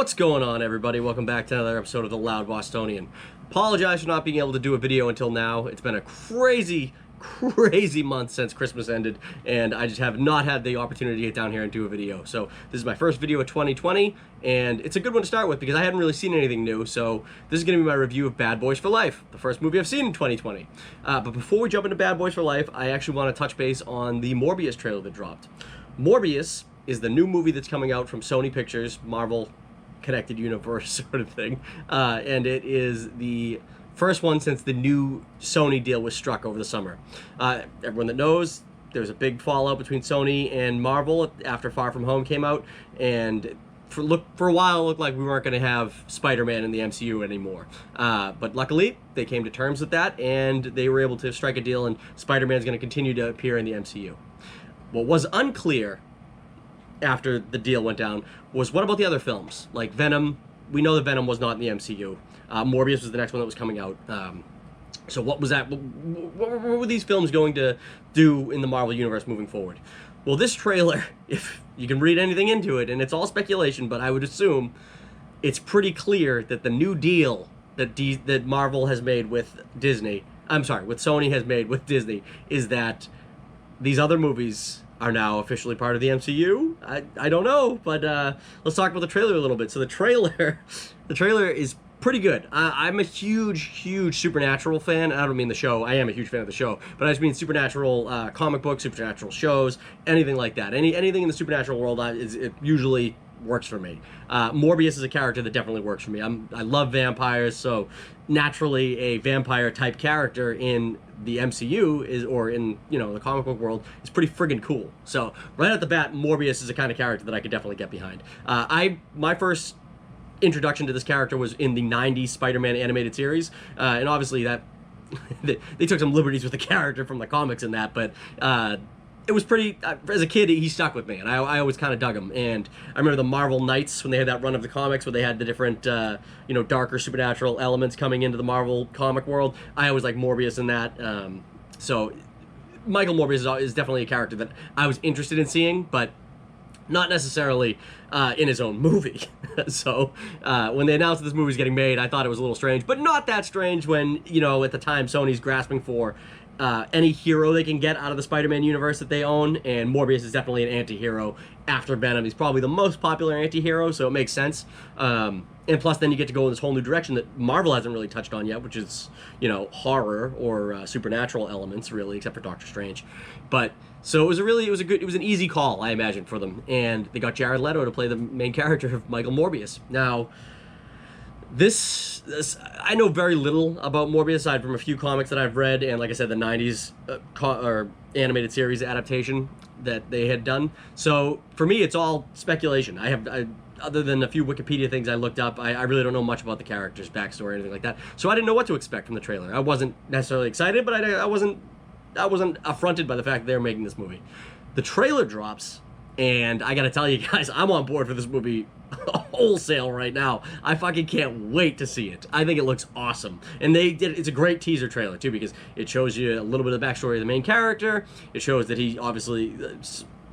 What's going on, everybody? Welcome back to another episode of The Loud Bostonian. Apologize for not being able to do a video until now. It's been a crazy month since Christmas ended, and I just have not had the opportunity to get down here and do a video. So this is my first video of 2020, and it's a good one to start with because I hadn't really seen anything new. So this is going to be my review of Bad Boys for Life, the first movie I've seen in 2020. But before we jump into Bad Boys for Life, I actually want to touch base on the Morbius trailer that dropped. Morbius is the new movie that's coming out from Sony Pictures, Marvel Connected Universe sort of thing, and it is the first one since the new Sony deal was struck over the summer. Everyone that knows, there was a big fallout between Sony and Marvel after Far From Home came out, and for a while it looked like we weren't going to have Spider-Man in the MCU anymore. But luckily, they came to terms with that, and they were able to strike a deal, and Spider-Man's going to continue to appear in the MCU. What was unclear after the deal went down was, what about the other films? Like Venom, we know that Venom was not in the MCU. Morbius was the next one that was coming out. So what was that? What were these films going to do in the Marvel Universe moving forward? Well, this trailer, if you can read anything into it, and it's all speculation, but I would assume it's pretty clear that the new deal that Marvel has made with Disney, with Sony has made with Disney, is that these other movies are now officially part of the MCU. I don't know, but let's talk about the trailer a little bit. So the trailer is pretty good. I'm a huge Supernatural fan. I don't mean the show. I am a huge fan of the show, but I just mean Supernatural comic books, Supernatural shows, anything like that. Anything in the Supernatural world, it usually works for me. Morbius is a character that definitely works for me. I love vampires, so naturally a vampire type character in the MCU or in the comic book world is pretty friggin' cool. So right at the bat, Morbius is the kind of character that I could definitely get behind. My first introduction to this character was in the 90s Spider-Man animated series, and obviously that they took some liberties with the character from the comics in that, but it was pretty, as a kid, he stuck with me, and I always kind of dug him. And I remember the Marvel Knights, when they had that run of the comics where they had the different, darker supernatural elements coming into the Marvel comic world. I always liked Morbius in that. So Michael Morbius is definitely a character that I was interested in seeing, but not necessarily in his own movie. So when they announced that this movie was getting made, I thought it was a little strange, but not that strange when, at the time Sony's grasping for any hero they can get out of the Spider-Man universe that they own, and Morbius is definitely an anti-hero after Venom. He's probably the most popular anti-hero, so it makes sense. And plus, then you get to go in this whole new direction that Marvel hasn't really touched on yet, which is, horror or supernatural elements, really, except for Doctor Strange. But so it was an easy call, I imagine, for them, and they got Jared Leto to play the main character of Michael Morbius. Now, This I know very little about Morbius aside from a few comics that I've read, and like I said, the 90s or animated series adaptation that they had done. So for me, it's all speculation. Other than a few Wikipedia things I looked up, I really don't know much about the character's backstory or anything like that. So I didn't know what to expect from the trailer. I wasn't necessarily excited, but I wasn't affronted by the fact that they were making this movie. The trailer drops, and I gotta tell you guys, I'm on board for this movie wholesale right now. I fucking can't wait to see it. I think it looks awesome. And it's a great teaser trailer too, because it shows you a little bit of the backstory of the main character. It shows that he obviously, the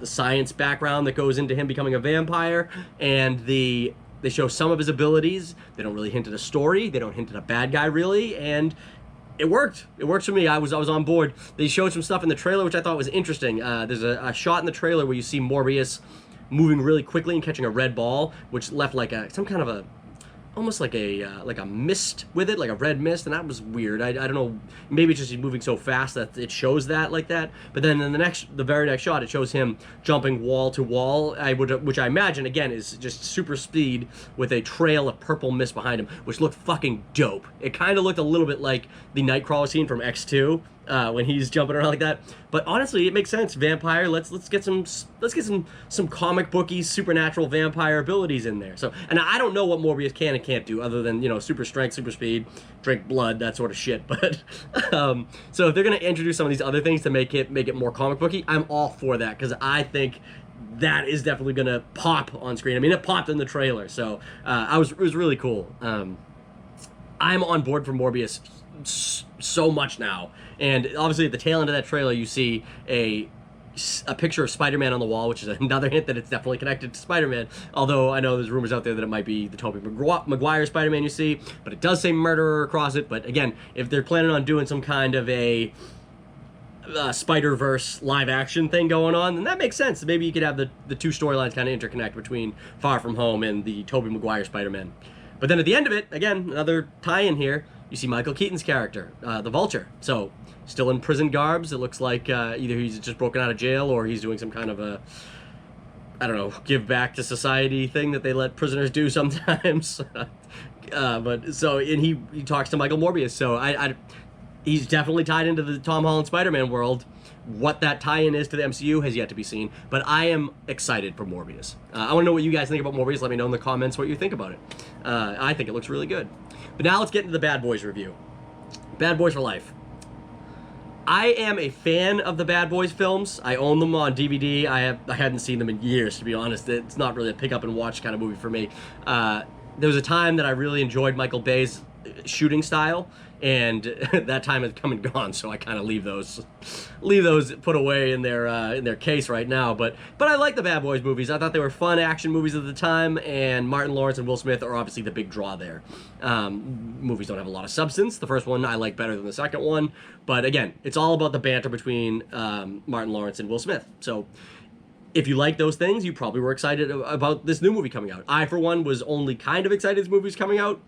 science background that goes into him becoming a vampire, and they show some of his abilities. They don't really hint at a story. They don't hint at a bad guy really, and it worked. It works for me. I was on board. They showed some stuff in the trailer which I thought was interesting. There's a shot in the trailer where you see Morbius moving really quickly and catching a red ball, which left like some kind of almost like a mist with it, like a red mist, and that was weird. I don't know, maybe it's just he's moving so fast that it shows that like that. But then in the very next shot, it shows him jumping wall to wall, which I imagine again is just super speed with a trail of purple mist behind him, which looked fucking dope. It kind of looked a little bit like the Nightcrawler scene from X2. When he's jumping around like that, but honestly, it makes sense. Vampire. Let's get some comic booky supernatural vampire abilities in there. So, and I don't know what Morbius can and can't do other than super strength, super speed, drink blood, that sort of shit. But so if they're gonna introduce some of these other things to make it more comic booky, I'm all for that, because I think that is definitely gonna pop on screen. I mean, it popped in the trailer, so it was really cool. I'm on board for Morbius so much now, and obviously at the tail end of that trailer you see a a picture of Spider-Man on the wall, which is another hint that it's definitely connected to Spider-Man. Although I know there's rumors out there that it might be the Tobey Maguire Spider-Man you see, but it does say murderer across it. But again, if they're planning on doing some kind of a Spider-Verse live-action thing going on, then that makes sense. Maybe you could have the two storylines kind of interconnect between Far From Home and the Tobey Maguire Spider-Man. But then at the end of it, again, another tie-in here, you see Michael Keaton's character, the Vulture. So, still in prison garbs. It looks like either he's just broken out of jail or he's doing some kind of a, I don't know, give back to society thing that they let prisoners do sometimes. And he talks to Michael Morbius. So he's definitely tied into the Tom Holland Spider-Man world. What that tie-in is to the MCU has yet to be seen, but I am excited for Morbius. I want to know what you guys think about Morbius. Let me know in the comments what you think about it. I think it looks really good. But now let's get into the Bad Boys review. Bad Boys for Life. I am a fan of the Bad Boys films. I own them on DVD. I hadn't seen them in years, to be honest. It's not really a pick up and watch kind of movie for me. There was a time that I really enjoyed Michael Bay's shooting style, and that time has come and gone, so I kind of leave those put away in their case right now. But I like the Bad Boys movies. I thought they were fun action movies at the time, and Martin Lawrence and Will Smith are obviously the big draw there. Movies don't have a lot of substance. The first one I like better than the second one, but again, it's all about the banter between Martin Lawrence and Will Smith. So if you like those things, you probably were excited about this new movie coming out. I, for one, was only kind of excited this movie was coming out.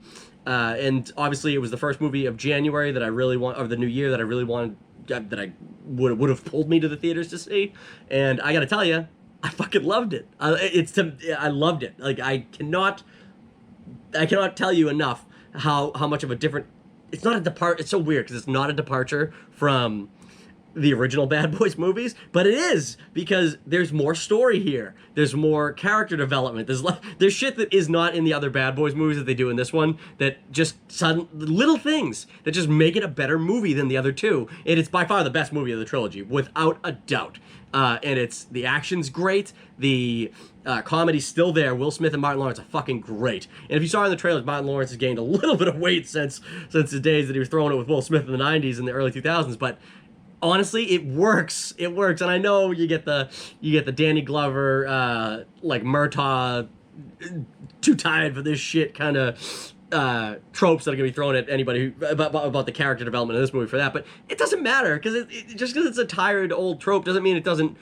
And obviously it was the first movie of January that I really want, or the new year that I really wanted, that I would have pulled me to the theaters to see. And I gotta tell you, I fucking loved it. I loved it. Like, I cannot tell you enough how much of a different, it's not a depart, it's so weird because it's not a departure from the original Bad Boys movies, but it is, because there's more story here. There's more character development. There's shit that is not in the other Bad Boys movies that they do in this one, that just little things that just make it a better movie than the other two. And it's by far the best movie of the trilogy, without a doubt. And the action's great. The comedy's still there. Will Smith and Martin Lawrence are fucking great. And if you saw in the trailers, Martin Lawrence has gained a little bit of weight since the days that he was throwing it with Will Smith in the 90s and the early 2000s, but honestly, it works. It works, and I know you get the Danny Glover, like Murtaugh, too tired for this shit kind of tropes that are gonna be thrown at anybody about the character development in this movie for that. But it doesn't matter, because just because it's a tired old trope doesn't mean it doesn't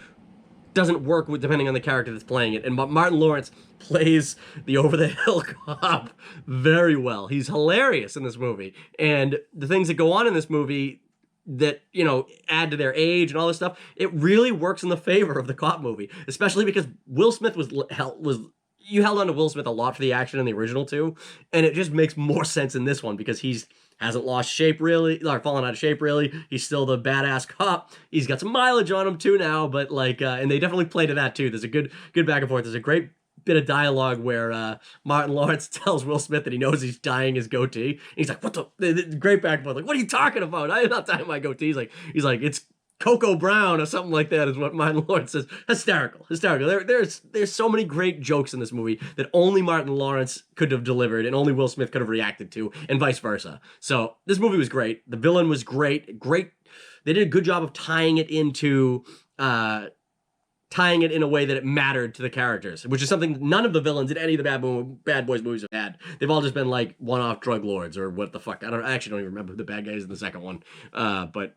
work depending on the character that's playing it. And Martin Lawrence plays the over-the-hill cop very well. He's hilarious in this movie, and the things that go on in this movie that, you know, add to their age and all this stuff, it really works in the favor of the cop movie, especially because Will Smith you held on to Will Smith a lot for the action in the original two, and it just makes more sense in this one because hasn't lost shape really, or fallen out of shape really. He's still the badass cop. He's got some mileage on him too now, but like, and they definitely play to that too. There's a good back and forth. There's a great bit of dialogue where Martin Lawrence tells Will Smith that he knows he's dyeing his goatee. And he's like, what the great back and forth, like, what are you talking about? I'm not dyeing my goatee. He's like, it's Cocoa Brown or something like that is what Martin Lawrence says. Hysterical. There's so many great jokes in this movie that only Martin Lawrence could have delivered and only Will Smith could have reacted to, and vice versa. So this movie was great. The villain was great. They did a good job of tying it in a way that it mattered to the characters, which is something none of the villains in any of the Bad Boys movies have had. They've all just been like one-off drug lords or what the fuck. I actually don't even remember who the bad guy is in the second one. But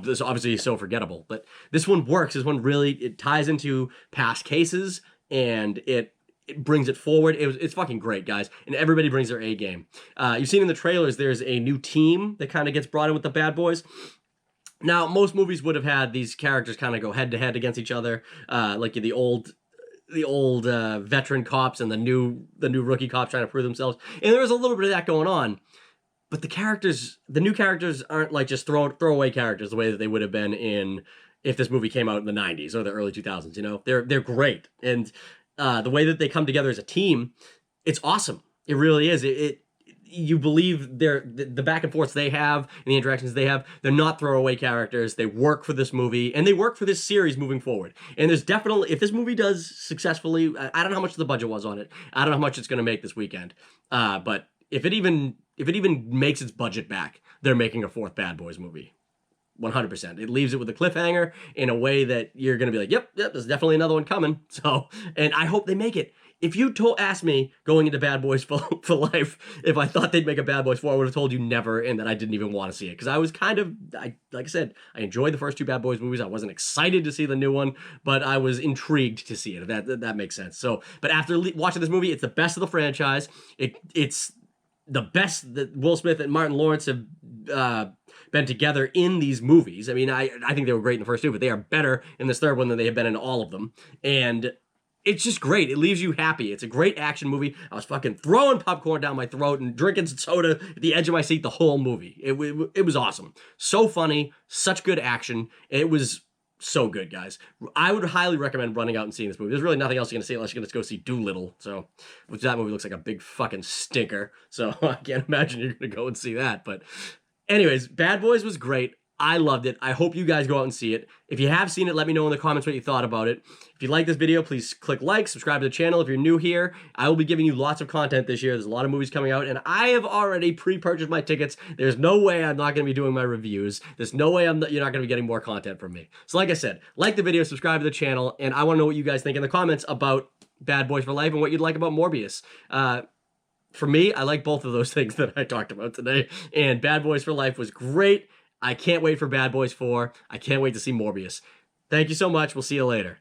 this obviously is so forgettable. But this one works. This one really, it ties into past cases and it brings it forward. It's fucking great, guys. And everybody brings their A game. You've seen in the trailers, there's a new team that kind of gets brought in with the Bad Boys. Now, most movies would have had these characters kind of go head to head against each other, like the old veteran cops and the new rookie cops trying to prove themselves. And there was a little bit of that going on, but the new characters aren't like just throwaway characters the way that they would have been if this movie came out in the 90s or the early 2000s. You know, they're great, and the way that they come together as a team, it's awesome. It really is. You believe the back and forths they have and the interactions they have. They're not throwaway characters. They work for this movie and they work for this series moving forward. And there's definitely, if this movie does successfully, I don't know how much the budget was on it. I don't know how much it's going to make this weekend. But if it even makes its budget back, they're making a fourth Bad Boys movie. 100%. It leaves it with a cliffhanger in a way that you're going to be like, yep, there's definitely another one coming. So, and I hope they make it. If you asked me going into Bad Boys for Life, if I thought they'd make a Bad Boys 4, I would have told you never, and that I didn't even want to see it. Because I was kind of, like I said, I enjoyed the first two Bad Boys movies. I wasn't excited to see the new one, but I was intrigued to see it, if that makes sense. So, but after watching this movie, it's the best of the franchise. It's the best that Will Smith and Martin Lawrence have been together in these movies. I mean, I think they were great in the first two, but they are better in this third one than they have been in all of them. And it's just great. It leaves you happy. It's a great action movie. I was fucking throwing popcorn down my throat and drinking soda at the edge of my seat the whole movie. It was awesome. So funny. Such good action. It was so good, guys. I would highly recommend running out and seeing this movie. There's really nothing else you're going to see unless you're going to go see Doolittle. So, which that movie looks like a big fucking stinker. So I can't imagine you're going to go and see that. But anyways, Bad Boys was great. I loved it. I hope you guys go out and see it. If you have seen it, let me know in the comments what you thought about it. If you like this video, please click like, subscribe to the channel. If you're new here, I will be giving you lots of content this year. There's a lot of movies coming out, and I have already pre-purchased my tickets. There's no way I'm not going to be doing my reviews. There's no way you're not going to be getting more content from me. So like I said, like the video, subscribe to the channel, and I want to know what you guys think in the comments about Bad Boys for Life and what you'd like about Morbius. For me, I like both of those things that I talked about today, and Bad Boys for Life was great. I can't wait for Bad Boys 4. I can't wait to see Morbius. Thank you so much. We'll see you later.